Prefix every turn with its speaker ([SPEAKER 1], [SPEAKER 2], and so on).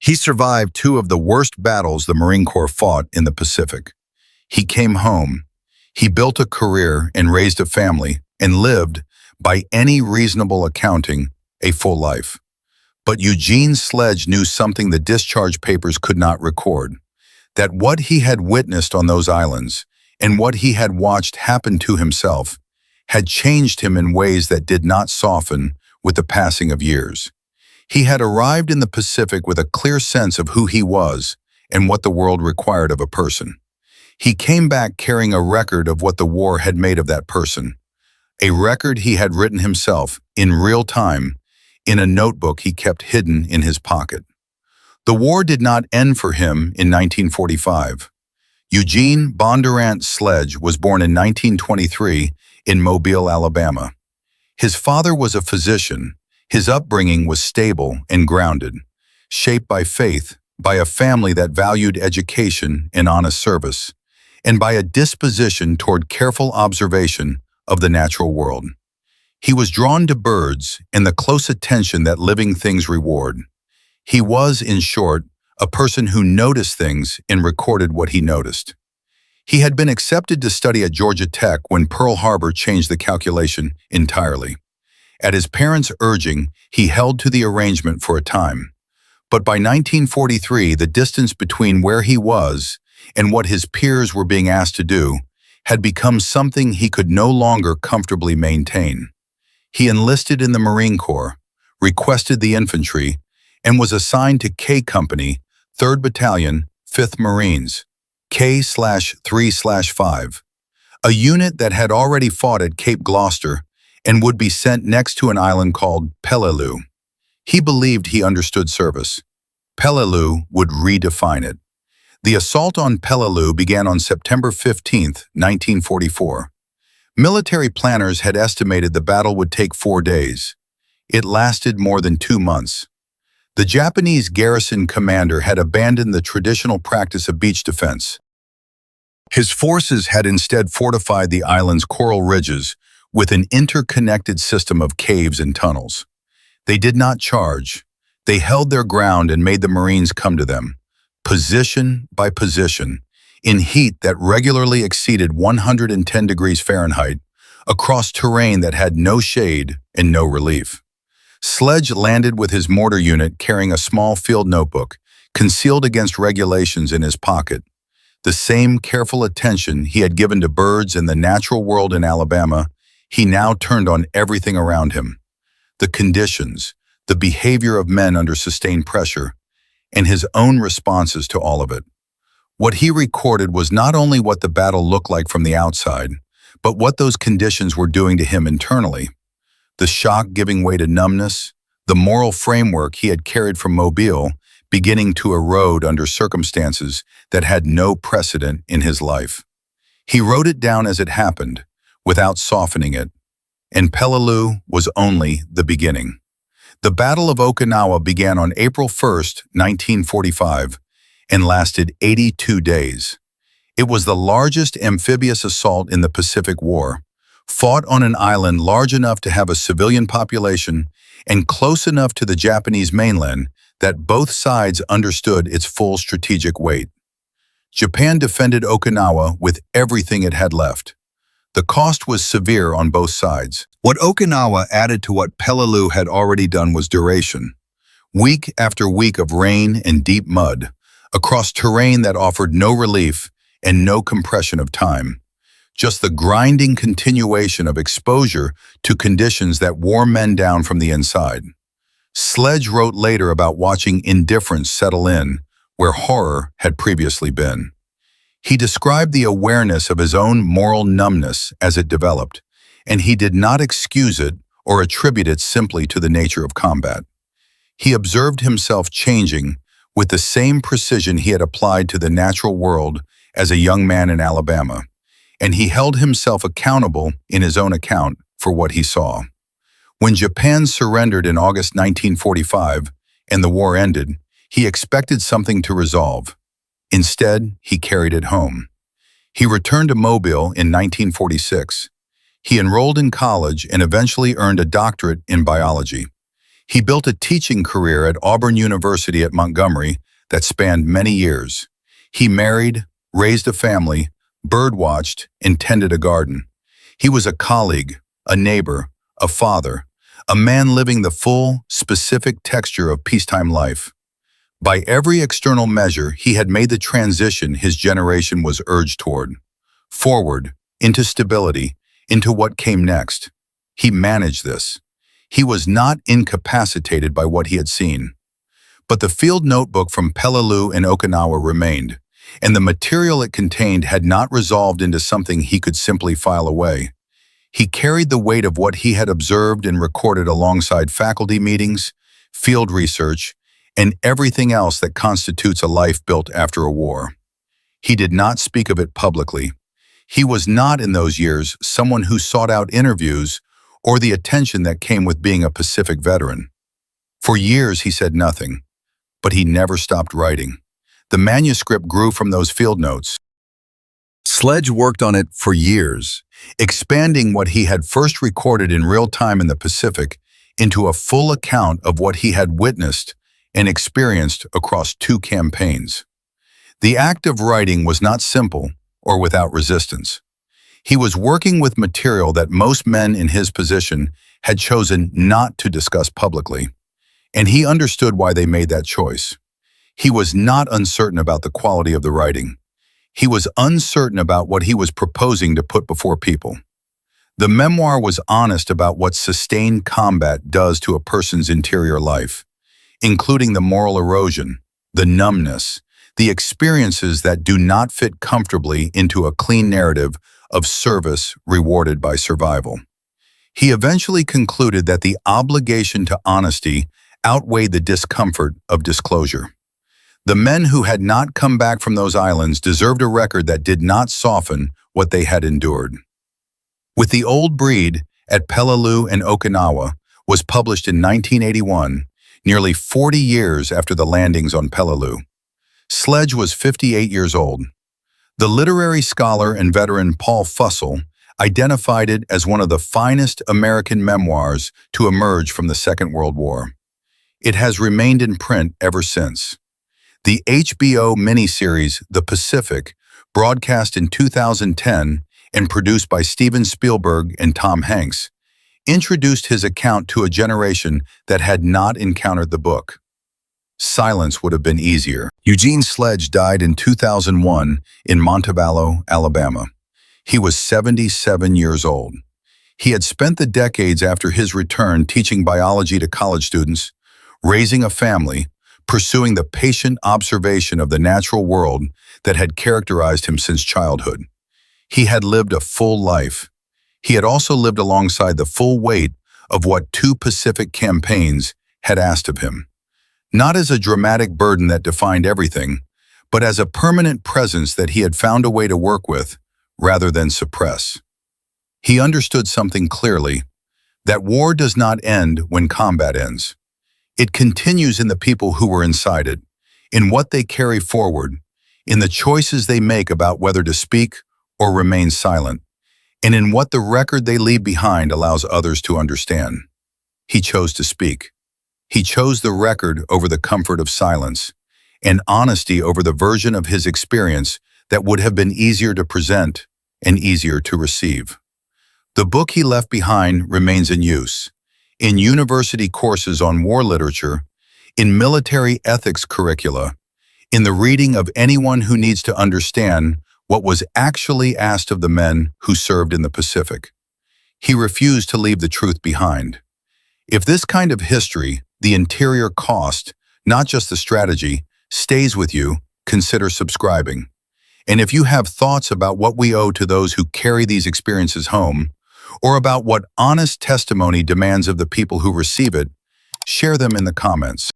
[SPEAKER 1] He survived two of the worst battles the Marine Corps fought in the Pacific. He came home, he built a career and raised a family, and lived, by any reasonable accounting, a full life. But Eugene Sledge knew something the discharge papers could not record, that what he had witnessed on those islands, and what he had watched happen to himself, had changed him in ways that did not soften with the passing of years. He had arrived in the Pacific with a clear sense of who he was and what the world required of a person. He came back carrying a record of what the war had made of that person, a record he had written himself, in real time, in a notebook he kept hidden in his pocket. The war did not end for him in 1945. Eugene Bondurant Sledge was born in 1923 in Mobile, Alabama. His father was a physician. His upbringing was stable and grounded, shaped by faith, by a family that valued education and honest service, and by a disposition toward careful observation of the natural world. He was drawn to birds and the close attention that living things reward. He was, in short, a person who noticed things and recorded what he noticed. He had been accepted to study at Georgia Tech when Pearl Harbor changed the calculation entirely. At his parents' urging, he held to the arrangement for a time. But by 1943, the distance between where he was and what his peers were being asked to do had become something he could no longer comfortably maintain. He enlisted in the Marine Corps, requested the infantry, and was assigned to K Company, 3rd Battalion, 5th Marines, K/3/5, a unit that had already fought at Cape Gloucester and would be sent next to an island called Peleliu. He believed he understood service. Peleliu would redefine it. The assault on Peleliu began on September 15, 1944. Military planners had estimated the battle would take 4 days. It lasted more than 2 months. The Japanese garrison commander had abandoned the traditional practice of beach defense. His forces had instead fortified the island's coral ridges with an interconnected system of caves and tunnels. They did not charge. They held their ground and made the Marines come to them, position by position, in heat that regularly exceeded 110 degrees Fahrenheit, across terrain that had no shade and no relief. Sledge landed with his mortar unit carrying a small field notebook, concealed against regulations in his pocket. The same careful attention he had given to birds and the natural world in Alabama, he now turned on everything around him. The conditions, the behavior of men under sustained pressure, and his own responses to all of it. What he recorded was not only what the battle looked like from the outside, but what those conditions were doing to him internally. The shock giving way to numbness, the moral framework he had carried from Mobile beginning to erode under circumstances that had no precedent in his life. He wrote it down as it happened, without softening it, and Peleliu was only the beginning. The Battle of Okinawa began on April 1, 1945, and lasted 82 days. It was the largest amphibious assault in the Pacific War, fought on an island large enough to have a civilian population and close enough to the Japanese mainland that both sides understood its full strategic weight. Japan defended Okinawa with everything it had left. The cost was severe on both sides. What Okinawa added to what Peleliu had already done was duration. Week after week of rain and deep mud, across terrain that offered no relief and no compression of time. Just the grinding continuation of exposure to conditions that wore men down from the inside. Sledge wrote later about watching indifference settle in where horror had previously been. He described the awareness of his own moral numbness as it developed, and he did not excuse it or attribute it simply to the nature of combat. He observed himself changing with the same precision he had applied to the natural world as a young man in Alabama, and he held himself accountable in his own account for what he saw. When Japan surrendered in August 1945 and the war ended, he expected something to resolve. Instead, he carried it home. He returned to Mobile in 1946. He enrolled in college and eventually earned a doctorate in biology. He built a teaching career at Auburn University at Montgomery that spanned many years. He married, raised a family, birdwatched, and tended a garden. He was a colleague, a neighbor, a father, a man living the full, specific texture of peacetime life. By every external measure, he had made the transition his generation was urged toward. Forward, into stability, into what came next. He managed this. He was not incapacitated by what he had seen. But the field notebook from Peleliu and Okinawa remained, and the material it contained had not resolved into something he could simply file away. He carried the weight of what he had observed and recorded alongside faculty meetings, field research, and everything else that constitutes a life built after a war. He did not speak of it publicly. He was not in those years someone who sought out interviews or the attention that came with being a Pacific veteran. For years he said nothing, but he never stopped writing. The manuscript grew from those field notes. Sledge worked on it for years, expanding what he had first recorded in real time in the Pacific into a full account of what he had witnessed and experienced across 2 campaigns. The act of writing was not simple or without resistance. He was working with material that most men in his position had chosen not to discuss publicly, and he understood why they made that choice. He was not uncertain about the quality of the writing. He was uncertain about what he was proposing to put before people. The memoir was honest about what sustained combat does to a person's interior life, including the moral erosion, the numbness, the experiences that do not fit comfortably into a clean narrative of service rewarded by survival. He eventually concluded that the obligation to honesty outweighed the discomfort of disclosure. The men who had not come back from those islands deserved a record that did not soften what they had endured. With The Old Breed at Peleliu and Okinawa was published in 1981, nearly 40 years after the landings on Peleliu. Sledge was 58 years old. The literary scholar and veteran Paul Fussell identified it as one of the finest American memoirs to emerge from the Second World War. It has remained in print ever since. The HBO miniseries The Pacific, broadcast in 2010 and produced by Steven Spielberg and Tom Hanks, introduced his account to a generation that had not encountered the book. Silence would have been easier. Eugene Sledge died in 2001 in Montevallo, Alabama. He was 77 years old. He had spent the decades after his return teaching biology to college students, raising a family, pursuing the patient observation of the natural world that had characterized him since childhood. He had lived a full life. He had also lived alongside the full weight of what 2 Pacific campaigns had asked of him. Not as a dramatic burden that defined everything, but as a permanent presence that he had found a way to work with, rather than suppress. He understood something clearly, that war does not end when combat ends. It continues in the people who were inside it, in what they carry forward, in the choices they make about whether to speak or remain silent, and in what the record they leave behind allows others to understand. He chose to speak. He chose the record over the comfort of silence, and honesty over the version of his experience that would have been easier to present and easier to receive. The book he left behind remains in use, in university courses on war literature, in military ethics curricula, in the reading of anyone who needs to understand what was actually asked of the men who served in the Pacific. He refused to leave the truth behind. If this kind of history, the interior cost, not just the strategy, stays with you, consider subscribing. And if you have thoughts about what we owe to those who carry these experiences home, or about what honest testimony demands of the people who receive it, share them in the comments.